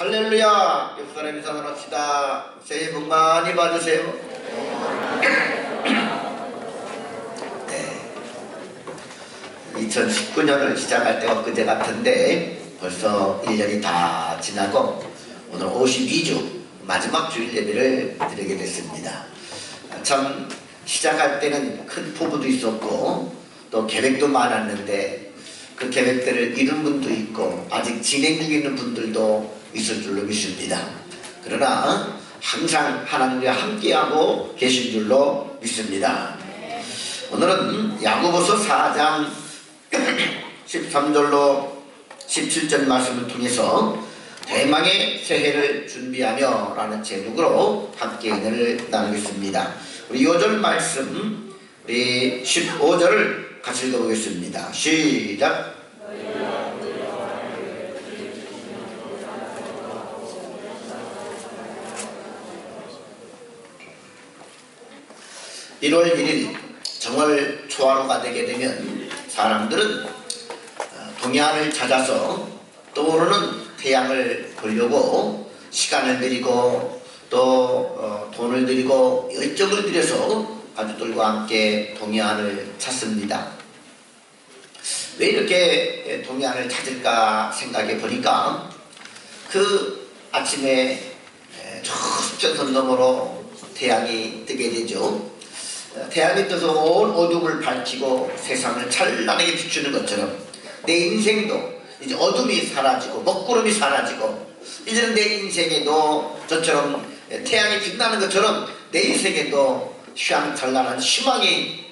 할렐루야! 옆사람 인사를 합시다. 새해 복 많이 받으세요. 네. 2019년을 시작할 때가 그제 같은데 벌써 1년이 다 지나고 오늘 52주 마지막 주일 예배를 드리게 됐습니다. 참 시작할 때는 큰 포부도 있었고 또 계획도 많았는데 그 계획들을 이룬 분도 있고 아직 진행 중에 있는 분들도 있을 줄로 믿습니다. 그러나 항상 하나님과 함께하고 계신 줄로 믿습니다. 오늘은 야고보서 4장 13절로 17절 말씀을 통해서 대망의 새해를 준비하며 라는 제목으로 함께 은혜를 나누겠습니다. 우리 2절 말씀 우리 15절을 같이 읽어보겠습니다. 시작. 1월 1일 정월 초하루가 되게 되면 사람들은 동해안을 찾아서 떠오르는 태양을 보려고 시간을 들이고 또 돈을 들이고 열정을 들여서 가족들과 함께 동해안을 찾습니다. 왜 이렇게 동해안을 찾을까 생각해 보니까 그 아침에 저 수평선 너머로 태양이 뜨게 되죠. 태양이 떠서 온 어둠을 밝히고 세상을 찬란하게 비추는 것처럼 내 인생도 이제 어둠이 사라지고 먹구름이 사라지고 이제는 내 인생에도 저처럼 태양이 빛나는 것처럼 내 인생에도 휘황찬란한 희망이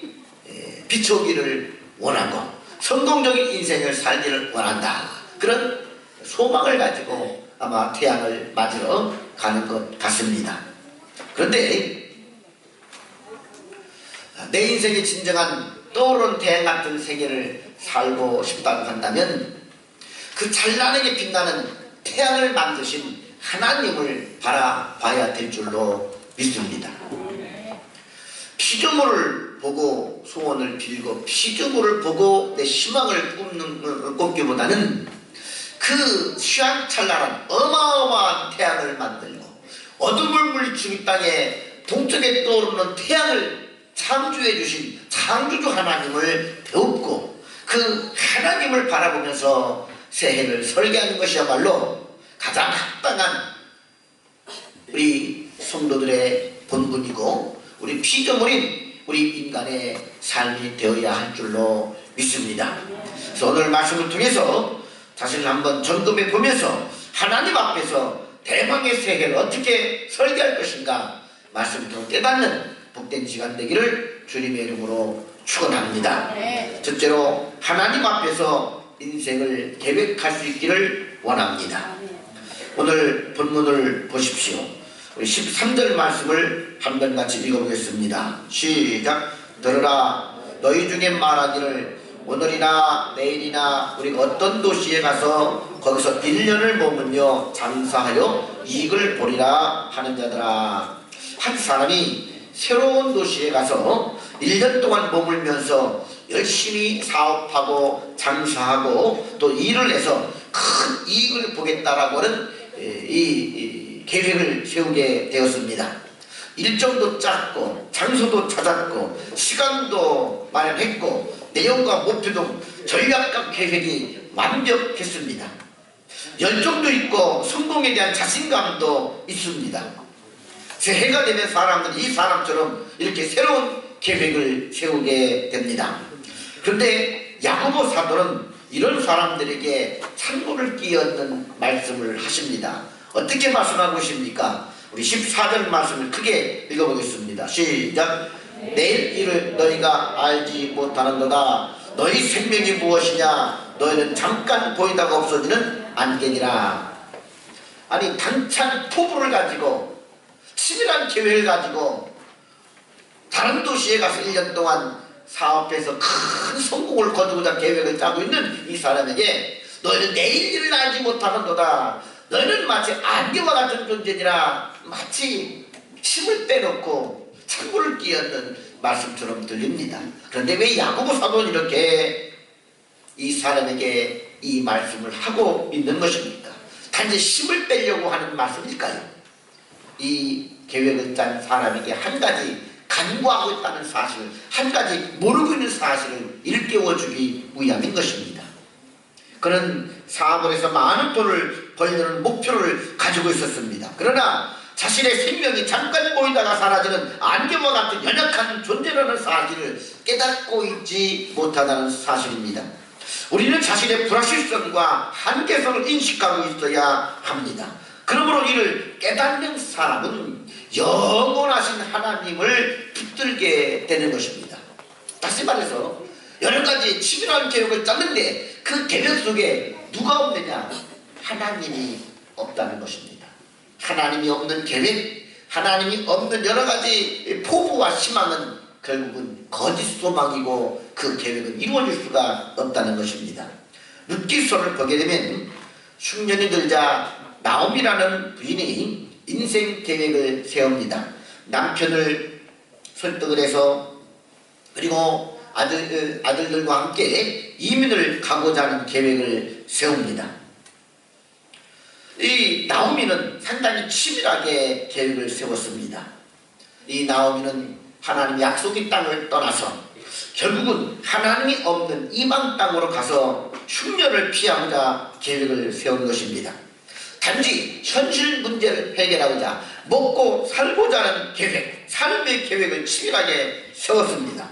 비춰오기를 원하고 성공적인 인생을 살기를 원한다. 그런 소망을 가지고 아마 태양을 맞으러 가는 것 같습니다. 그런데 내 인생의 진정한 떠오르는 태양 같은 세계를 살고 싶다고 한다면 그 찬란하게 빛나는 태양을 만드신 하나님을 바라봐야 될 줄로 믿습니다. 피조물을 보고 소원을 빌고 피조물을 보고 내 희망을 꼽기보다는 그 휘황찬란한 어마어마한 태양을 만들고 어둠을 물리치고 이 땅에 동쪽에 떠오르는 태양을 창조해 주신 창조주 하나님을 배웠고 그 하나님을 바라보면서 새해를 설계하는 것이야말로 가장 합당한 우리 성도들의 본분이고 우리 피조물인 우리 인간의 삶이 되어야 할 줄로 믿습니다. 그래서 오늘 말씀을 통해서 자신을 한번 점검해 보면서 하나님 앞에서 대망의 새해를 어떻게 설계할 것인가 말씀을 통해 깨닫는 복된 시간 되기를 주님의 이름으로 축원합니다. 첫째로 하나님 앞에서 인생을 계획할 수 있기를 원합니다. 오늘 본문을 보십시오. 우리 13절 말씀을 한번 같이 읽어보겠습니다. 시작. 들으라. 너희 중에 말하기를 오늘이나 내일이나 우리가 어떤 도시에 가서 거기서 1년을 머물며 장사하여 이익을 보리라 하는 자들아. 한 사람이 새로운 도시에 가서 1년 동안 머물면서 열심히 사업하고 장사하고 또 일을 해서 큰 이익을 보겠다라고 하는 이 계획을 세우게 되었습니다. 일정도 짰고 장소도 찾았고 시간도 마련했고 내용과 목표도 전략과 계획이 완벽했습니다. 열정도 있고 성공에 대한 자신감도 있습니다. 새해가 되면 사람들은 이 사람처럼 이렇게 새로운 계획을 세우게 됩니다. 그런데 야고보 사도는 이런 사람들에게 찬물을 끼얹는 말씀을 하십니다. 어떻게 말씀하고 계십니까? 우리 14절 말씀을 크게 읽어보겠습니다. 시작. 내일 일을 너희가 알지 못하는도다. 너희 생명이 무엇이냐? 너희는 잠깐 보이다가 없어지는 안개니라. 아니 당찬 포부를 가지고 치밀한 계획을 가지고 다른 도시에 가서 1년 동안 사업해서 큰 성공을 거두고자 계획을 짜고 있는 이 사람에게 너희는 내일 일을 알지 못하는도다. 너희는 마치 안개와 같은 존재니라. 마치 침을 빼놓고 찬물을 끼얹는 말씀처럼 들립니다. 그런데 왜 야고보 사도는 이렇게 이 사람에게 이 말씀을 하고 있는 것입니까? 단지 힘을 빼려고 하는 말씀일까요? 이 계획을 짠 사람에게 한 가지 간구하고 있다는 사실, 한 가지 모르고 있는 사실을 일깨워주기 위함인 것입니다. 그는 사업을 해서 많은 돈을 벌려는 목표를 가지고 있었습니다. 그러나 자신의 생명이 잠깐 보이다가 사라지는 안개와 같은 연약한 존재라는 사실을 깨닫고 있지 못하다는 사실입니다. 우리는 자신의 불확실성과 한계성을 인식하고 있어야 합니다. 그러므로 이를 깨닫는 사람은 영원하신 하나님을 붙들게 되는 것입니다. 다시 말해서 여러 가지 치밀한 계획을 짰는데 그 계획 속에 누가 없느냐? 하나님이 없다는 것입니다. 하나님이 없는 계획, 하나님이 없는 여러 가지 포부와 희망은 결국은 거짓 소망이고 그 계획은 이루어질 수가 없다는 것입니다. 룻기서를 보게 되면 흉년이 들자 나옴이라는 부인이 인생 계획을 세웁니다. 남편을 설득을 해서 그리고 아들들과 함께 이민을 가고자 하는 계획을 세웁니다. 이 나오미는 상당히 치밀하게 계획을 세웠습니다. 이 나오미는 하나님 약속의 땅을 떠나서 결국은 하나님이 없는 이방 땅으로 가서 흉년을 피하고자 계획을 세운 것입니다. 단지 현실 문제를 해결하고자 먹고 살고자 하는 계획, 삶의 계획을 치밀하게 세웠습니다.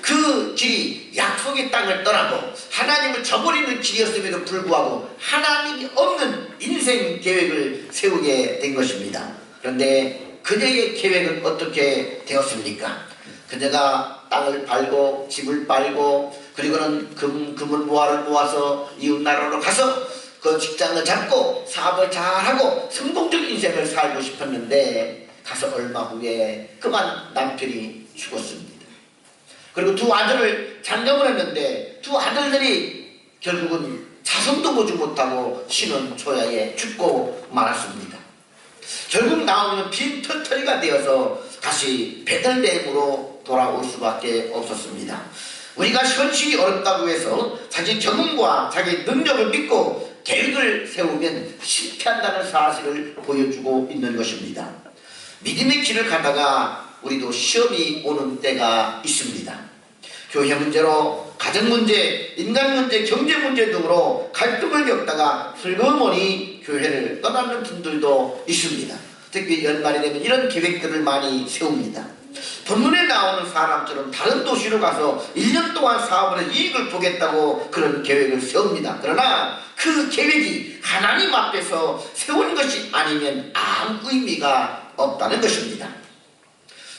그 길이 약속의 땅을 떠나고 하나님을 저버리는 길이었음에도 불구하고 하나님이 없는 인생 계획을 세우게 된 것입니다. 그런데 그녀의 계획은 어떻게 되었습니까? 그녀가 땅을 팔고 집을 팔고 그리고는 금은보화를 모아서 이웃나라로 가서 그 직장을 잡고 사업을 잘하고 성공적인 인생을 살고 싶었는데 가서 얼마 후에 그만 남편이 죽었습니다. 그리고 두 아들을 장gam을 했는데 두 아들들이 결국은 자손도 보지 못하고 신혼 초야에 죽고 말았습니다. 결국 나오면 빈 털터리가 되어서 다시 베들레헴으로 돌아올 수밖에 없었습니다. 우리가 현실이 어렵다고 해서 자기 경험과 자기 능력을 믿고 계획을 세우면 실패한다는 사실을 보여주고 있는 것입니다. 믿음의 길을 가다가 우리도 시험이 오는 때가 있습니다. 교회 문제로 가정 문제, 인간 문제, 경제 문제 등으로 갈등을 겪다가 슬그머니 교회를 떠나는 분들도 있습니다. 특히 연말이 되면 이런 계획들을 많이 세웁니다. 본문에 나오는 사람처럼 다른 도시로 가서 1년 동안 사업을 해서 이익을 보겠다고 그런 계획을 세웁니다. 그러나 그 계획이 하나님 앞에서 세운 것이 아니면 아무 의미가 없다는 것입니다.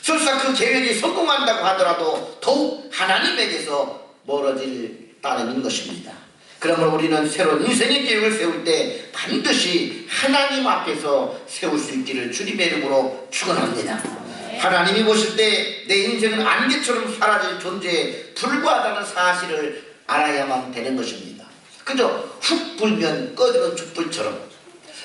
설사 그 계획이 성공한다고 하더라도 더욱 하나님에게서 멀어질 따름인 것입니다. 그러므로 우리는 새로운 인생의 계획을 세울 때 반드시 하나님 앞에서 세울 수 있기를 주님의 이름으로 축원합니다. 하나님이 보실 때 내 인생은 안개처럼 사라질 존재에 불과하다는 사실을 알아야만 되는 것입니다. 그저 훅 불면 꺼지는 촛불처럼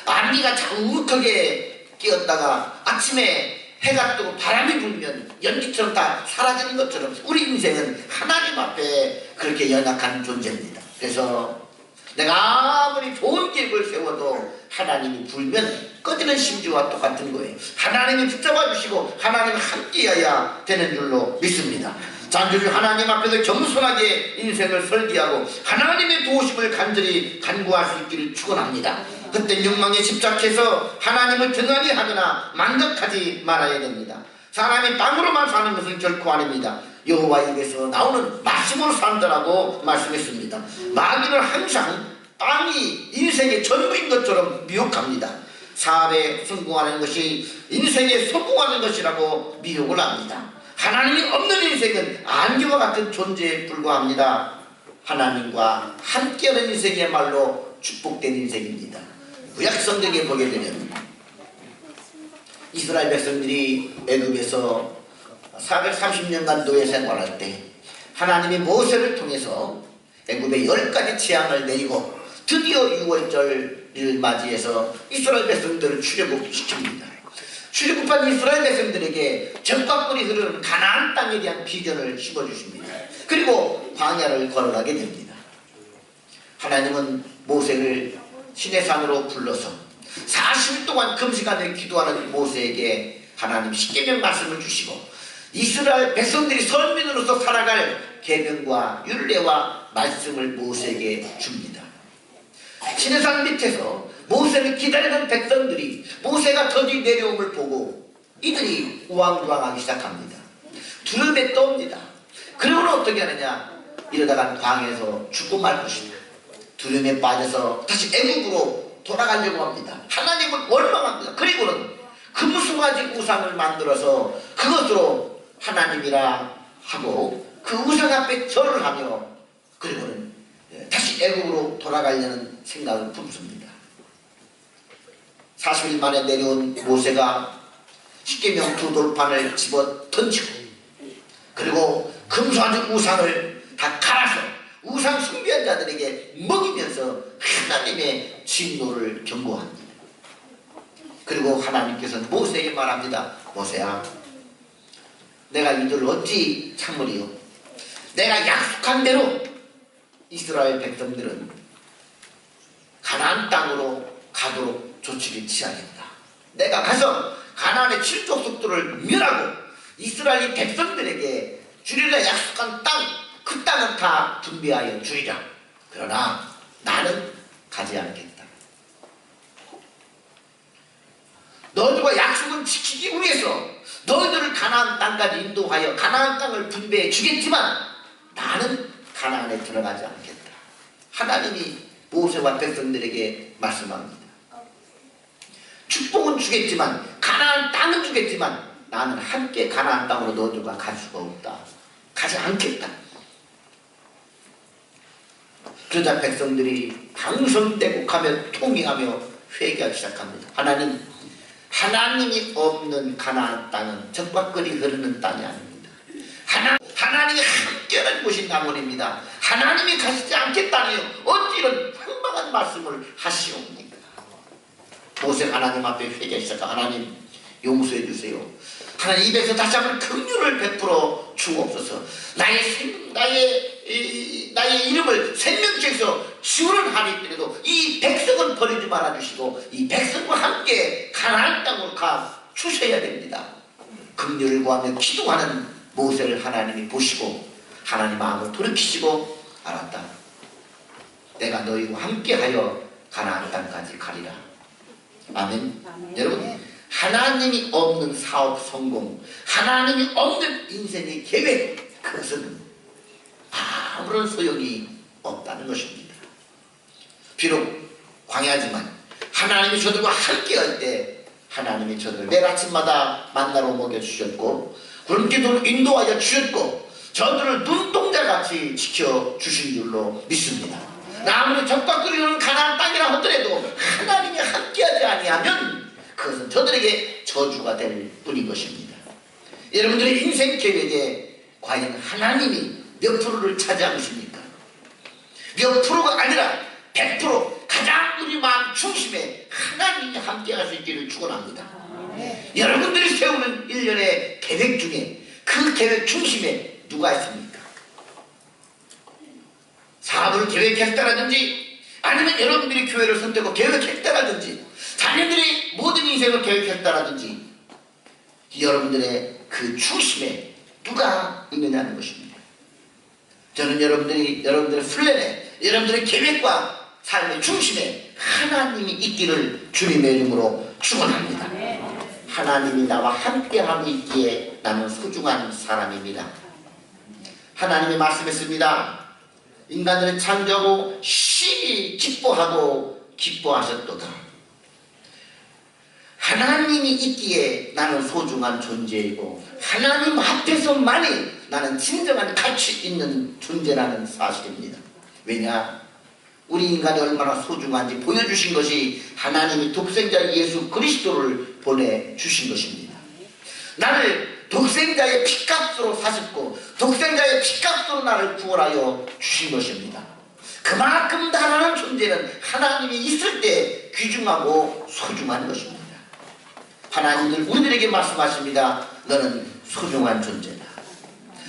안개가 자욱하게 끼었다가 아침에 해가 뜨고 바람이 불면 연기처럼 다 사라지는 것처럼 우리 인생은 하나님 앞에 그렇게 연약한 존재입니다. 그래서 내가 아무리 좋은 계획을 세워도 하나님이 불면 꺼지는 심지와 똑같은 거예요. 하나님이 붙잡아 주시고 하나님과 함께해야 되는 줄로 믿습니다. 잔주를 하나님 앞에서 겸손하게 인생을 설계하고 하나님의 도우심을 간절히 간구할 수 있기를 축원합니다. 그때 욕망에 집착해서 하나님을 등한히 하거나 만족하지 말아야 됩니다. 사람이 빵으로만 사는 것은 결코 아닙니다. 여호와 입에서 나오는 말씀으로 산다라고 말씀했습니다. 마귀는 항상 빵이 인생의 전부인 것처럼 미혹합니다. 사업에 성공하는 것이 인생에 성공하는 것이라고 미혹을 합니다. 하나님이 없는 인생은 안개와 같은 존재에 불과합니다. 하나님과 함께하는 인생이야말로 축복된 인생입니다. 구약성경에 보게 되면 이스라엘 백성들이 애굽에서 430년간 노예 생활할 때 하나님이 모세를 통해서 애굽에 10가지 재앙을 내리고 드디어 6월절을 맞이해서 이스라엘 백성들을 출애굽시킵니다. 출애굽한 이스라엘 백성들에게 적과꿀이 흐르는 가나안 땅에 대한 비전을 심어주십니다. 그리고 광야를 걸어가게 됩니다. 하나님은 모세를 시내산으로 불러서 40일 동안 금식하며 기도하는 모세에게 하나님 십계명 말씀을 주시고 이스라엘 백성들이 선민으로서 살아갈 계명과 율례와 말씀을 모세에게 줍니다. 시내산 밑에서 모세를 기다리는 백성들이 모세가 더디 내려옴을 보고 이들이 우왕좌왕하기 시작합니다. 두려움에 떠옵니다. 그러고는 어떻게 하느냐, 이러다가 광야에서 죽고 말 것이다. 두려움에 빠져서 다시 애국으로 돌아가려고 합니다. 하나님을 원망합니다. 그리고는 금수가지 우상을 만들어서 그것으로 하나님이라 하고 그 우상 앞에 절을 하며 그리고는 다시 애국으로 돌아가려는 생각을 품습니다. 40일 만에 내려온 모세가 십계명 두 돌판을 집어 던지고 그리고 금수가지 우상을 다 갈아서 우상 숭배한 자들에게 먹이면서 하나님의 진노를 경고합니다. 그리고 하나님께서는 모세에게 말합니다. 모세야, 내가 이들을 어찌 참으리요? 내가 약속한 대로 이스라엘 백성들은 가나안 땅으로 가도록 조치를 취하겠다. 내가 가서 가나안의 7족 속도를 멸하고 이스라엘 백성들에게 주리라 약속한 땅, 그 땅은 다 분배하여 주리라. 그러나 나는 가지 않겠다. 너희들과 약속은 지키기 위해서 너희들을 가나안 땅까지 인도하여 가나안 땅을 분배해 주겠지만 나는 가나안에 들어가지 않겠다. 하나님이 모세와 백성들에게 말씀합니다. 축복은 주겠지만 가나안 땅은 주겠지만 나는 함께 가나안 땅으로 너희들과 갈 수가 없다. 가지 않겠다. 그러자 백성들이 방성대곡하며 통행하며 회개하기 시작합니다. 하나님이 없는 가나안 땅은 적박거리 흐르는 땅이 아닙니다. 하나님이 함께하는 곳이 나무입니다. 하나님이 가시지 않겠다니요. 어찌 이런 황망한 말씀을 하시옵니까? 모세 하나님 앞에 회개하기 시작합니다. 하나님 용서해 주세요. 하나님 입에서 다시 한번 긍휼을 베풀어 주옵소서. 나의 이름을 생명책에서 지우는 한이 있더라도 이 백성은 버리지 말아주시고 이 백성과 함께 가나안 땅으로 가 주셔야 됩니다. 긍휼을 구하며 기도하는 모세를 하나님이 보시고 하나님 마음을 돌이키시고 알았다. 내가 너희와 함께하여 가나안 땅까지 가리라. 아멘. 여러분, 하나님이 없는 사업 성공, 하나님이 없는 인생의 계획, 그것은 아무런 소용이 없다는 것입니다. 비록 광야지만 하나님이 저들과 함께할 때 하나님이 저들을 매일 아침마다 만나러 먹여주셨고 굶기도록 인도하여 주셨고 저들을 눈동자같이 지켜주신 줄로 믿습니다. 아무리 적박거리는 가나안 땅이라 하더라도 하나님이 함께하지 아니하면 그것은 저들에게 저주가 될 뿐인 것입니다. 여러분들의 인생 계획에 과연 하나님이 몇 프로를 차지하고 있습니까? 몇 프로가 아니라 100% 가장 우리 마음 중심에 하나님이 함께할 수 있기를 축원합니다. 여러분들이 세우는 일련의 계획 중에 그 계획 중심에 누가 있습니까? 사업을 계획했다라든지 아니면 여러분들이 교회를 선택하고 계획했다라든지 자녀들이 모든 인생을 계획했다라든지 여러분들의 그 중심에 누가 있느냐는 것입니다. 저는 여러분들의 플랜에 여러분들의 계획과 삶의 중심에 하나님이 있기를 주님의 이름으로 축원합니다. 하나님이 나와 함께함이 있기에 나는 소중한 사람입니다. 하나님이 말씀했습니다. 인간들은 창조하고 심히 기뻐하고 기뻐하셨도다. 하나님이 있기에 나는 소중한 존재이고 하나님 앞에서만이 나는 진정한 가치 있는 존재라는 사실입니다. 왜냐? 우리 인간이 얼마나 소중한지 보여주신 것이 하나님이 독생자 예수 그리스도를 보내주신 것입니다. 나를 독생자의 피값으로 사셨고 독생자의 피값으로 나를 구원하여 주신 것입니다. 그만큼 다른 존재는 하나님이 있을 때 귀중하고 소중한 것입니다. 하나님들 우리들에게 말씀하십니다. 너는 소중한 존재다.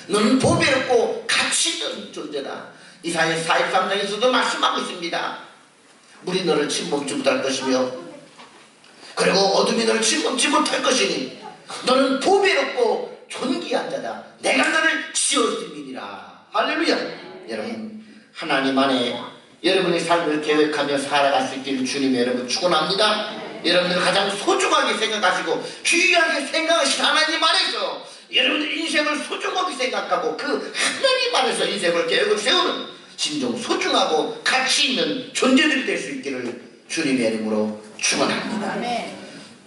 너는 보배롭고 가치 있는 존재다. 이사야 43장에서도 말씀하고 있습니다. 물이 너를 침묵지 못할 것이며 어둠이 너를 침범치 못할 것이니 너는 보배롭고 존귀한 자다. 내가 너를 지었음이니라. 할렐루야. 여러분, 하나님 안에 여러분의 삶을 계획하며 살아갈 수 있기를 주님의 여러분 축원합니다. 여러분들 가장 소중하게 생각하시고 귀하게 생각하신 하나님 안에서 여러분들 인생을 소중하게 생각하고 그 하나님 안에서 인생을 계획을 세우는 진정 소중하고 가치 있는 존재들이 될 수 있기를 주님의 이름으로 축원합니다.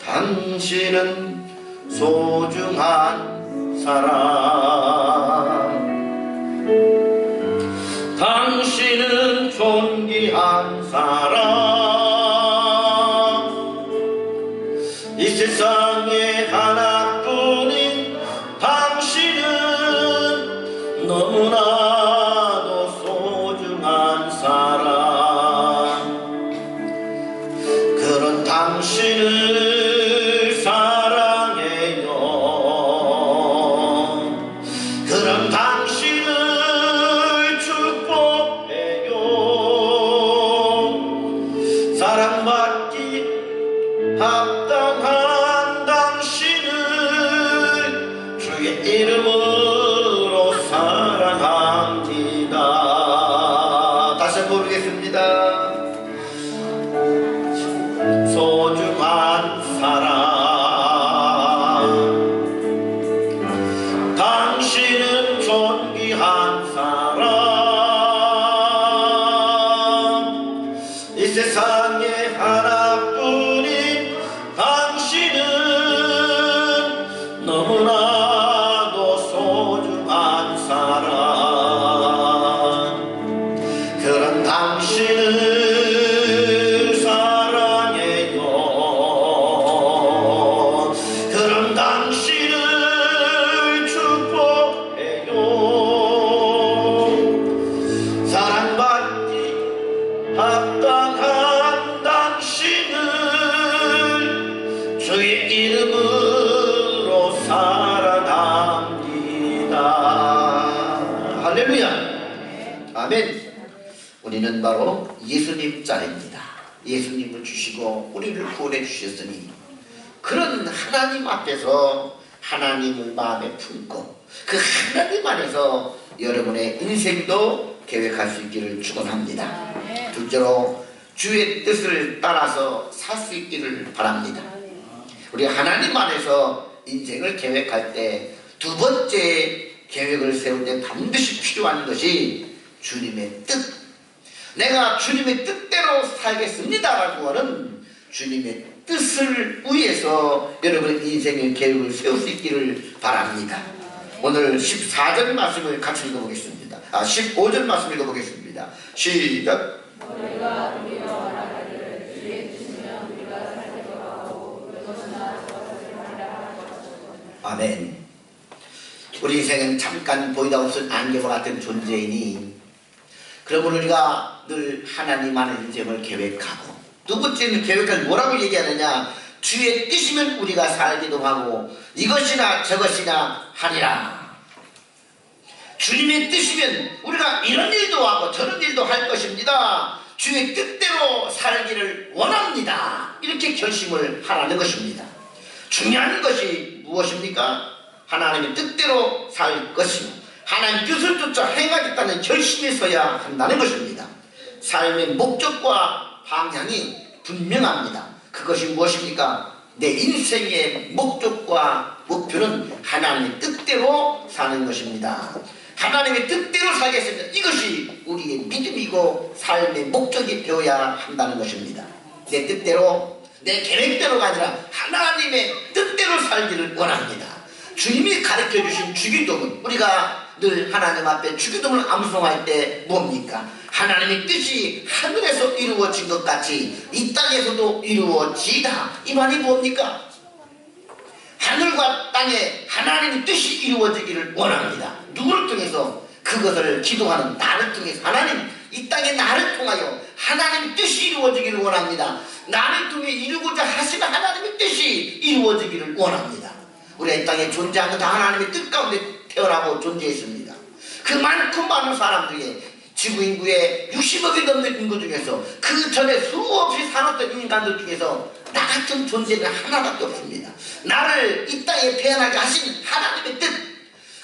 당신은 소중한 사람, 당신은 존귀한 사람, 이 세상에 하나뿐인 당신은 너무나도 소중한 사람. 그런 당신을 사랑해요. 그런 당신을 축복해요. 사랑받기 합당한 당신을 주의 이름으로 사랑합니다. 다시 한번 부르겠습니다. 소중한 사람, 당신은 존귀한 사람, 이 세상에 하나뿐인 당신은 너무나도 소중한 사람. 그런 당신은 합당한 당신을 주의 이름으로 사랑합니다. 할렐루야. 아멘. 우리는 바로 예수님 짤입니다. 예수님을 주시고 우리를 구원해 주셨으니 그런 하나님 앞에서 하나님을 마음에 품고 그 하나님 안에서 여러분의 인생도 계획할 수 있기를 축원합니다. 둘째로 주의 뜻을 따라서 살 수 있기를 바랍니다. 우리 하나님 안에서 인생을 계획할 때 두 번째 계획을 세울 때 반드시 필요한 것이 주님의 뜻. 내가 주님의 뜻대로 살겠습니다라고 하는 주님의 뜻을 위해서 여러분의 인생의 계획을 세울 수 있기를 바랍니다. 오늘 14절 말씀을 같이 읽어보겠습니다. 15절 말씀 읽어보겠습니다. 시작. 아멘. 우리 인생은 잠깐 보이다 없을 안개와 같은 존재이니 그러므로 우리가 늘 하나님 안의 인생을 계획하고 두 번째는 계획을 뭐라고 얘기하느냐, 주의 뜻이면 우리가 살기도 하고 이것이나 저것이나 하리라. 주님의 뜻이면 우리가 이런 일도 하고 저런 일도 할 것입니다. 주의 뜻대로 살기를 원합니다. 이렇게 결심을 하라는 것입니다. 중요한 것이 무엇입니까? 하나님의 뜻대로 살 것이며 하나님의 뜻을 쫓아 행하겠다는 결심에 서야 한다는 것입니다. 삶의 목적과 방향이 분명합니다. 그것이 무엇입니까? 내 인생의 목적과 목표는 하나님의 뜻대로 사는 것입니다. 하나님의 뜻대로 살겠습니다. 이것이 우리의 믿음이고 삶의 목적이 되어야 한다는 것입니다. 내 뜻대로 내 계획대로가 아니라 하나님의 뜻대로 살기를 원합니다. 주님이 가르쳐 주신 주기도문, 우리가 늘 하나님 앞에 주기도문을 암송할 때 뭡니까? 하나님의 뜻이 하늘에서 이루어진 것 같이 이 땅에서도 이루어지다. 이 말이 뭡니까? 하늘과 땅에 하나님의 뜻이 이루어지기를 원합니다. 누구를 통해서? 그것을 기도하는 나를 통해서. 하나님, 이 땅에 나를 통하여 하나님의 뜻이 이루어지기를 원합니다. 나를 통해 이루고자 하시는 하나님의 뜻이 이루어지기를 원합니다. 우리가 이 땅에 존재하는 다 하나님의 뜻 가운데 태어나고 존재했습니다. 그만큼 많은 사람 중에 지구 인구의 60억이 넘는 인구 중에서 그 전에 수없이 살았던 인간들 중에서 나 같은 존재는 하나밖에 없습니다. 나를 이 땅에 태어나게 하신 하나님의 뜻,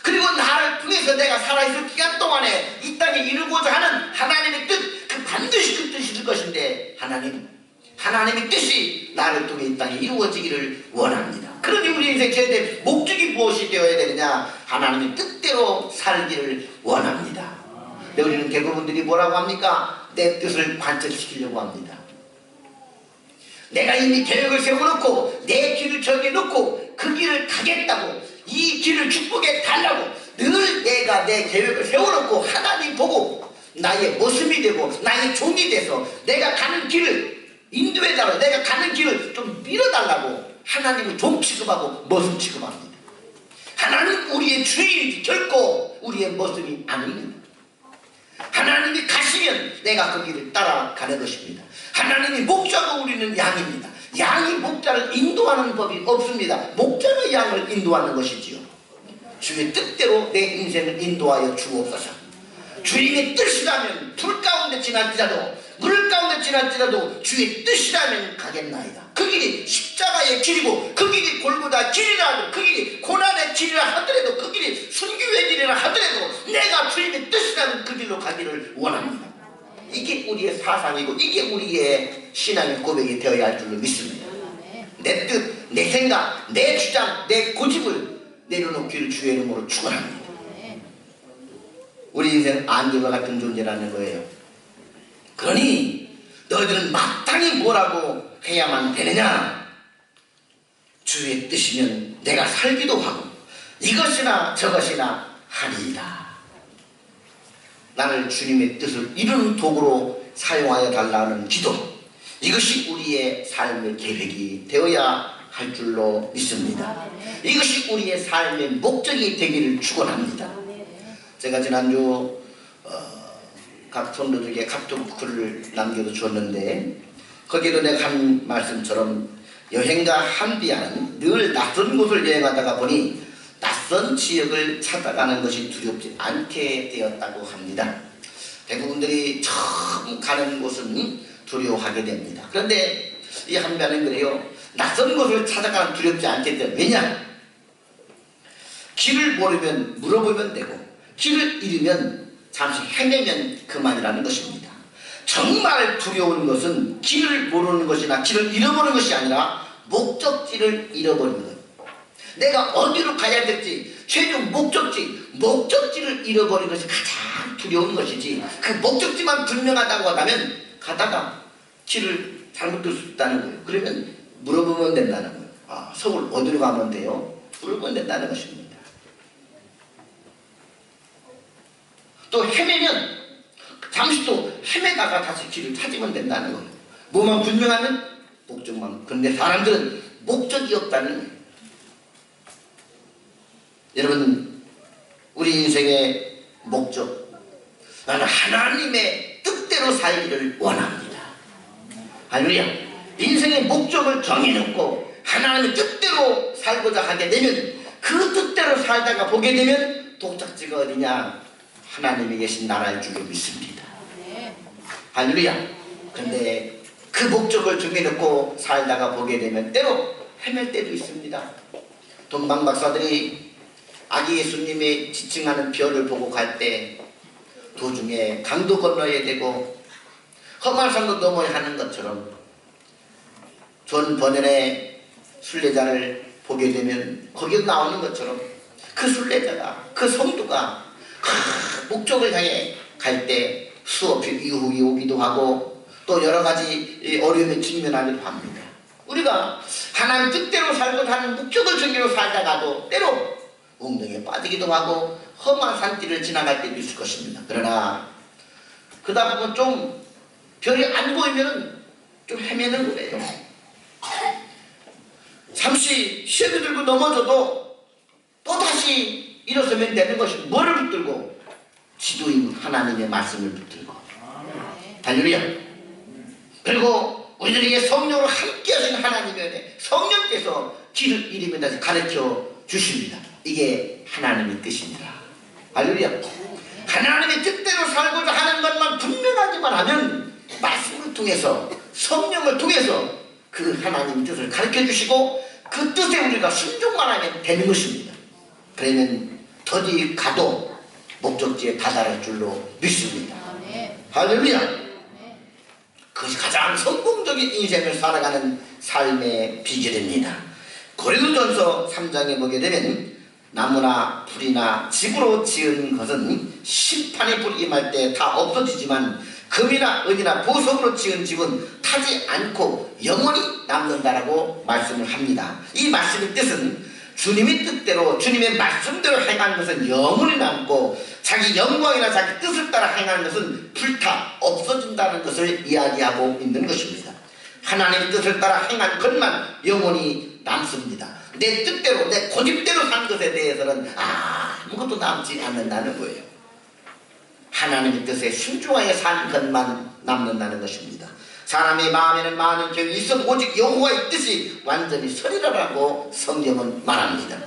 그리고 나를 통해서 내가 살아있을 기간 동안에 이 땅에 이루고자 하는 하나님의 뜻, 그 반드시 그 뜻이 될 것인데 하나님의 뜻이 나를 통해 이 땅에 이루어지기를 원합니다. 그러니 우리 인생 최대 목적이 무엇이 되어야 되느냐? 하나님의 뜻대로 살기를 원합니다. 근데 우리는 대부분들이 뭐라고 합니까? 내 뜻을 관철시키려고 합니다. 내가 이미 계획을 세워놓고 내 길을 정해놓고 그 길을 가겠다고, 이 길을 축복해 달라고 늘 내가 내 계획을 세워놓고 하나님 보고 나의 모습이 되고 나의 종이 돼서 내가 가는 길을 인도해달라고, 내가 가는 길을 좀 밀어달라고 하나님을 종 취급하고 모습 취급합니다. 하나님 우리의 주인이지 결코 우리의 모습이 아닙니다. 하나님이 가시면 내가 그 길을 따라가는 것입니다. 하나님이 목자고 우리는 양입니다. 양이 목자를 인도하는 법이 없습니다. 목자가 양을 인도하는 것이지요. 주의 뜻대로 내 인생을 인도하여 주옵소서. 주님의 뜻이라면 불 가운데 지날지라도 물 가운데 지날지라도 주의 뜻이라면 가겠나이다. 그 길이 십자가의 길이고 그 길이 골고다 길이라 하고 그 길이 고난의 길이라 하더라도 그 길이 순교의 길이라 하더라도 내가 주님의 뜻이라면 그 길로 가기를 원합니다. 이게 우리의 사상이고 이게 우리의 신앙의 고백이 되어야 할 줄로 믿습니다. 내 뜻, 내 생각, 내 주장, 내 고집을 내려놓기를 주의 이름으로 축원합니다. 우리 인생은 안개와 같은 존재라는 거예요. 그러니 너희들은 마땅히 뭐라고 해야만 되느냐? 주의 뜻이면 내가 살기도 하고 이것이나 저것이나 하리이다. 나를 주님의 뜻을 이루는 도구로 사용하여 달라는 기도, 이것이 우리의 삶의 계획이 되어야 할 줄로 믿습니다. 이것이 우리의 삶의 목적이 되기를 축원합니다. 제가 지난주 각 성도들에게 각종 글을 남겨도 줬는데 거기에도 내가 한 말씀처럼 여행가 한비아는 늘 낯선 곳을 여행하다가 보니 낯선 지역을 찾아가는 것이 두렵지 않게 되었다고 합니다. 대부분들이 처음 가는 곳은 두려워하게 됩니다. 그런데 이 한비아는 그래요. 낯선 곳을 찾아가는 두렵지 않게 돼요. 왜냐? 길을 모르면 물어보면 되고 길을 잃으면 잠시 헤매면 그만이라는 것입니다. 정말 두려운 것은 길을 모르는 것이나 길을 잃어버리는 것이 아니라 목적지를 잃어버리는 것. 내가 어디로 가야 될지 최종 목적지를 잃어버리는 것이 가장 두려운 것이지, 그 목적지만 분명하다고 하다면 가다가 길을 잘못 들 수 있다는 거예요. 그러면 물어보면 된다는 거예요. 아, 서울 어디로 가면 돼요? 물어보면 된다는 것입니다. 또 헤매면 잠시 또 헤매다가 다시 길을 찾으면 된다는 거예요. 뭐만 분명하면 목적만. 그런데 사람들은 목적이 없다는 거예요. 여러분, 우리 인생의 목적, 나는 하나님의 뜻대로 살기를 원합니다. 할렐루야. 인생의 목적을 정해놓고 하나님의 뜻대로 살고자 하게 되면, 그 뜻대로 살다가 보게 되면 도착지가 어디냐? 하나님이 계신 나라일 줄로 믿습니다. 할렐루야. 그런데 그 목적을 정해놓고 살다가 보게 되면 때로 헤맬 때도 있습니다. 동방 박사들이 아기 예수님이 지칭하는 별을 보고 갈 때 도중에 강도 건너야 되고 험한 산도 넘어야 하는 것처럼 존 버년의 순례자를 보게 되면 거기에 나오는 것처럼 그 순례자가, 그 성도가 목적을 향해 갈 때 수없이 유혹이 오기도 하고 또 여러 가지 어려움에 직면하기도 합니다. 우리가 하나님 뜻대로 살고자 하는 목적을 정해로 살다가도 때로 웅덩이에 빠지기도 하고 험한 산길을 지나갈 때도 있을 것입니다. 그러나 그러다 보면 좀 별이 안 보이면 좀 헤매는 거예요. 잠시 시험이 들고 넘어져도 또다시 일어서면 되는 것이 뭐를 붙들고? 지도인 하나님의 말씀을 붙들고. 할렐루야. 그리고 우리들에게 성령으로 함께 하신 하나님의 성령께서 길을 이름에 다시 가르쳐 주십니다. 이게 하나님의 뜻입니다. 할렐루야. 하나님의 뜻대로 살고자 하는 것만 분명하기만 하면 말씀을 통해서, 성령을 통해서 그 하나님 뜻을 가르쳐 주시고 그 뜻에 우리가 순종만 하면 되는 것입니다. 그러면 더디 가도 목적지에 다다를 줄로 믿습니다. 할렐루야. 그것이 가장 성공적인 인생을 살아가는 삶의 비결입니다. 고린도전서 3장에 보게 되면 나무나 풀이나 집으로 지은 것은 심판의 불이 임할 때 다 없어지지만 금이나 은이나 보석으로 지은 집은 타지 않고 영원히 남는다라고 말씀을 합니다. 이 말씀의 뜻은 주님의 뜻대로 주님의 말씀대로 행하는 것은 영원히 남고 자기 영광이나 자기 뜻을 따라 행하는 것은 불타 없어진다는 것을 이야기하고 있는 것입니다. 하나님의 뜻을 따라 행한 것만 영원히 남습니다. 내 뜻대로 내 고집대로 산 것에 대해서는 아무것도 남지 않는다는 거예요. 하나님의 뜻에 순종하여 산 것만 남는다는 것입니다. 사람의 마음에는 많은 계획이 있어도 오직 여호와의 뜻이 완전히 서리라라고 성경은 말합니다.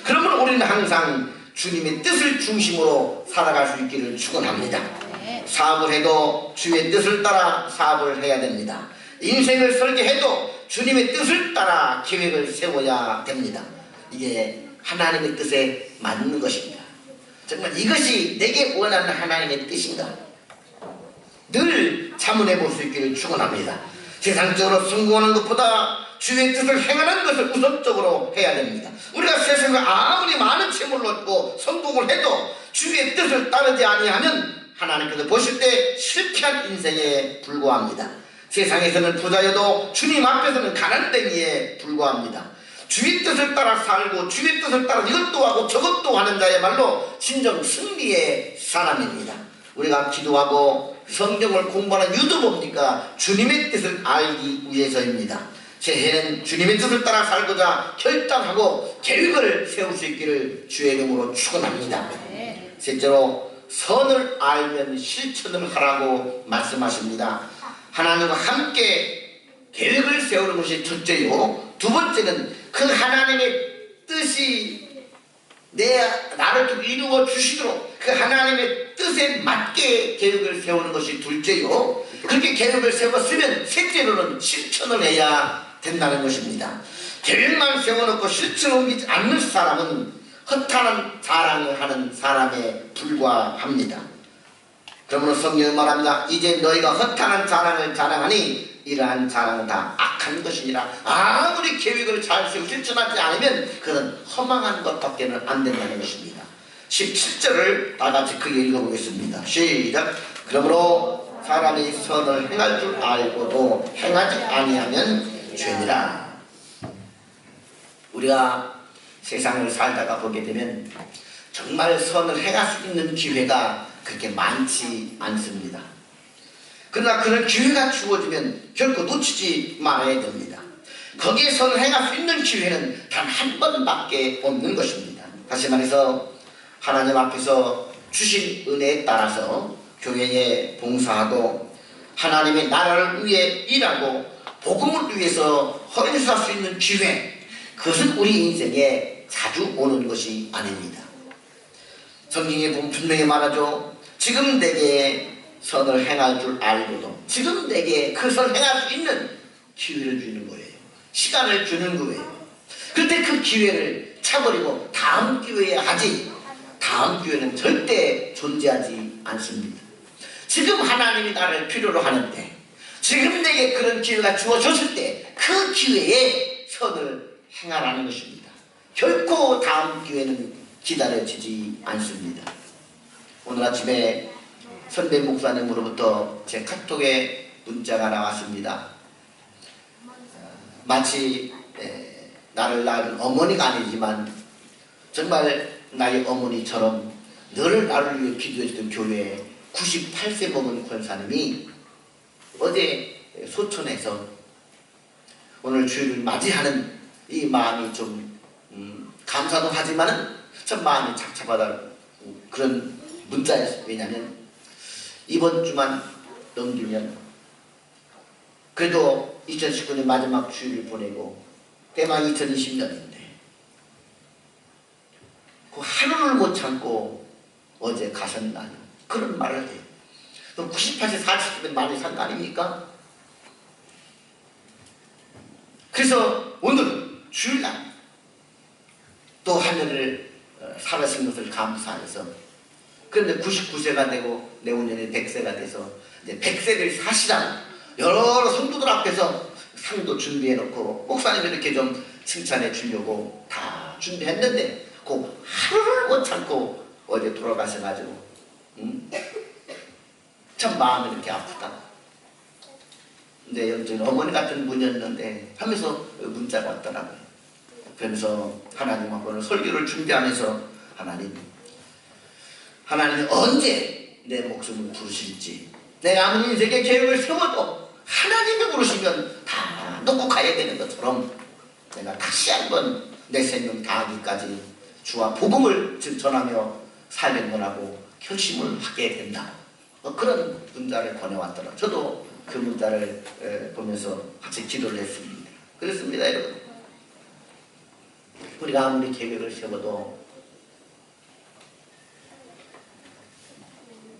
그러면 우리는 항상 주님의 뜻을 중심으로 살아갈 수 있기를 축원합니다. 사업을 해도 주의 뜻을 따라 사업을 해야 됩니다. 인생을 설계해도 주님의 뜻을 따라 계획을 세워야 됩니다. 이게 하나님의 뜻에 맞는 것입니다. 정말 이것이 내게 원하는 하나님의 뜻인가? 늘 자문해 볼 수 있기를 축원합니다. 세상적으로 성공하는 것보다 주의 뜻을 행하는 것을 우선적으로 해야 됩니다. 우리가 세상에 아무리 많은 재물을 얻고 성공을 해도 주의 뜻을 따르지 아니하면 하나님께서 보실 때 실패한 인생에 불과합니다. 세상에서는 부자여도 주님 앞에서는 가난뱅이에 불과합니다. 주의 뜻을 따라 살고 주의 뜻을 따라 이것도 하고 저것도 하는 자야말로 진정 승리의 사람입니다. 우리가 기도하고 성경을 공부하는 이유도 뭡니까? 주님의 뜻을 알기 위해서입니다. 새해는 주님의 뜻을 따라 살고자 결단하고 계획을 세울 수 있기를 주의 이름으로 축원합니다. 셋째로 선을 알면 실천을 하라고 말씀하십니다. 하나님과 함께 계획을 세우는 것이 첫째요. 두 번째는 그 하나님의 뜻이 나를 이루어 주시도록 그 하나님의 뜻에 맞게 계획을 세우는 것이 둘째요. 그렇게 계획을 세웠으면 셋째로는 실천을 해야 된다는 것입니다. 계획만 세워놓고 실천을 옮기지 않는 사람은 허탄한 자랑을 하는 사람에 불과합니다. 그러므로 성경은 말합니다. 이제 너희가 허탄한 자랑을 자랑하니 이러한 자랑은 다 악한 것이니라. 아무리 계획을 잘 세우고 실천하지 않으면 그건 허망한 것밖에는 안 된다는 것입니다. 17절을 다 같이 크게 읽어보겠습니다. 시작. 그러므로 사람이 선을 행할 줄 알고도 행하지 아니하면 죄니라. 우리가 세상을 살다가 보게 되면 정말 선을 행할 수 있는 기회가 그렇게 많지 않습니다. 그러나 그런 기회가 주어지면 결코 놓치지 말아야 됩니다. 거기에 선을 행할 수 있는 기회는 단 한 번밖에 없는 것입니다. 다시 말해서 하나님 앞에서 주신 은혜에 따라서 교회에 봉사하고 하나님의 나라를 위해 일하고 복음을 위해서 헌신할 수 있는 기회, 그것은 우리 인생에 자주 오는 것이 아닙니다. 성경에 보면 분명히 말하죠. 지금 내게 선을 행할 줄 알고도 지금 내게 그 선을 행할 수 있는 기회를 주는 거예요. 시간을 주는 거예요. 그런데 그 기회를 차버리고 다음 기회에 하지, 다음 기회는 절대 존재하지 않습니다. 지금 하나님이 나를 필요로 하는데, 지금 내게 그런 기회가 주어졌을 때 그 기회에 선을 행하라는 것입니다. 결코 다음 기회는 기다려지지 않습니다. 오늘 아침에 선배 목사님으로부터 제 카톡에 문자가 나왔습니다. 마치 나를 낳은 어머니가 아니지만 정말 나의 어머니처럼 늘 나를 위해 기도해주던 교회에 98세 먹은 권사님이 어제 소천에서 오늘 주일을 맞이하는 이 마음이 좀 감사도 하지만은 참 마음이 착잡하다 그런 문자였어요. 왜냐하면 이번 주만 넘기면 그래도 2019년 마지막 주일을 보내고 때만 2020년인데 그 하루를 못 참고 어제 가셨나요? 그런 말을 해요. 그럼 98세 40세면 많이 산 거 아닙니까? 그래서 오늘 주일날 또 하늘을 살아신 것을 감사해서, 그런데 99세가 되고 내후년에 100세가 돼서 이제 100세를 사시라고 여러 성도들 앞에서 상도 준비해놓고 목사님 이렇게 좀 칭찬해 주려고 다 준비했는데 그 하루를 못 참고 어제 돌아가셔가지고 참 마음이 이렇게 아프다. 근데 여기 어머니 같은 분이었는데 하면서 문자가 왔더라고요. 그러면서 하나님하고 오늘 설교를 준비하면서 하나님이 언제 내 목숨을 부르실지, 내가 아무리 인생의 계획을 세워도 하나님이 부르시면 다 놓고 가야 되는 것처럼 내가 다시 한번 내 생명 다하기까지 주와 복음을 전하며 살겠노라고 결심을 하게 된다. 그런 문자를 보내왔더라. 저도 그 문자를 보면서 같이 기도를 했습니다. 그렇습니다, 여러분. 우리가 아무리 계획을 세워도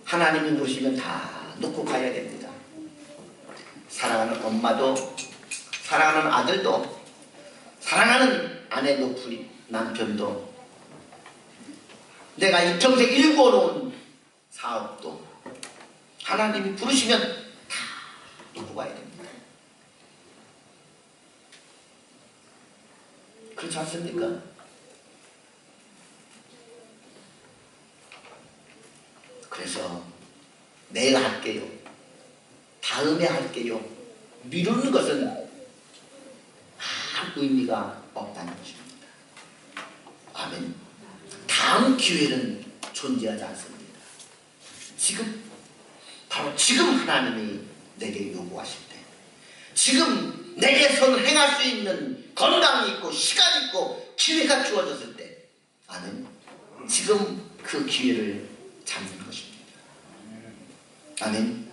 하나님이 부르시면 다 놓고 가야 됩니다. 사랑하는 엄마도, 사랑하는 아들도, 사랑하는 아내도, 남편도, 내가 이평생 일궈놓은 사업도 하나님이 부르시면 다 놓고 가야 됩니다. 그렇지 않습니까? 그래서 내일 할게요, 다음에 할게요, 미루는 것은 아무 의미가 없다는 것입니다. 아멘. 다음 기회는 존재하지 않습니다. 지금, 바로 지금 하나님이 내게 요구하실 때, 지금 내게서는 행할 수 있는 건강이 있고 시간이 있고 기회가 주어졌을 때, 아멘, 지금 그 기회를 잡는 것입니다. 아멘.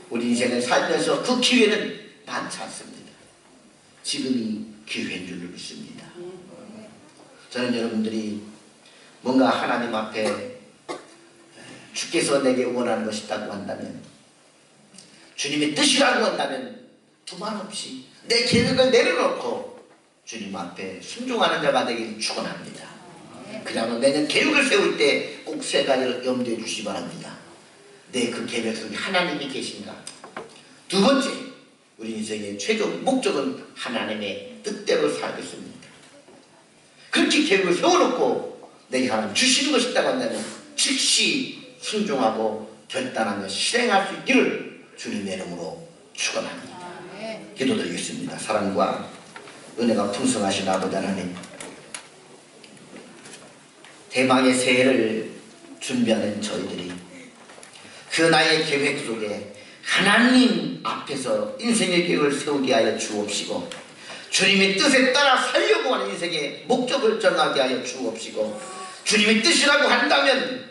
우리 인생을 살면서 그 기회는 많지 않습니다. 지금이 기회인 줄 믿습니다. 저는 여러분들이 뭔가 하나님 앞에 주께서 내게 원하는 것이 있다고 한다면, 주님의 뜻이라고 한다면 두말 없이 내 계획을 내려놓고 주님 앞에 순종하는 자가 되기를 축원합니다. 그러면 내년 계획을 세울 때 꼭 세 가지를 염두에 주시기 바랍니다. 내 그 계획 속에 하나님이 계신가? 두 번째, 우리 인생의 최종 목적은 하나님의 뜻대로 살겠습니다. 그렇게 계획을 세워놓고 내게 하나님 주시는 것이 있다고 한다면 즉시 순종하고 결단하며 실행할 수 있기를 주님의 이름으로 축원합니다. 기도드리겠습니다. 사랑과 은혜가 풍성하신 아버지 하나님, 대망의 새해를 준비하는 저희들이 그 나의 계획 속에 하나님 앞에서 인생의 계획을 세우게 하여 주옵시고, 주님의 뜻에 따라 살려고 하는 인생의 목적을 정하게 하여 주옵시고, 주님의 뜻이라고 한다면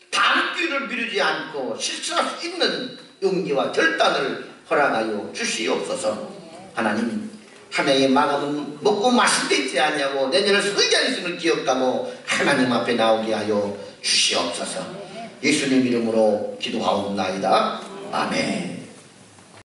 다음 기회를 미루지 않고 실천할 수 있는 용기와 결단을 허락하여 주시옵소서. 하나님, 한 해의 마감은 먹고 마실 데 있지 아니하고 내년을 설계할 있음을 기억하고 하나님 앞에 나오게 하여 주시옵소서. 예수님 이름으로 기도하옵나이다. 아멘.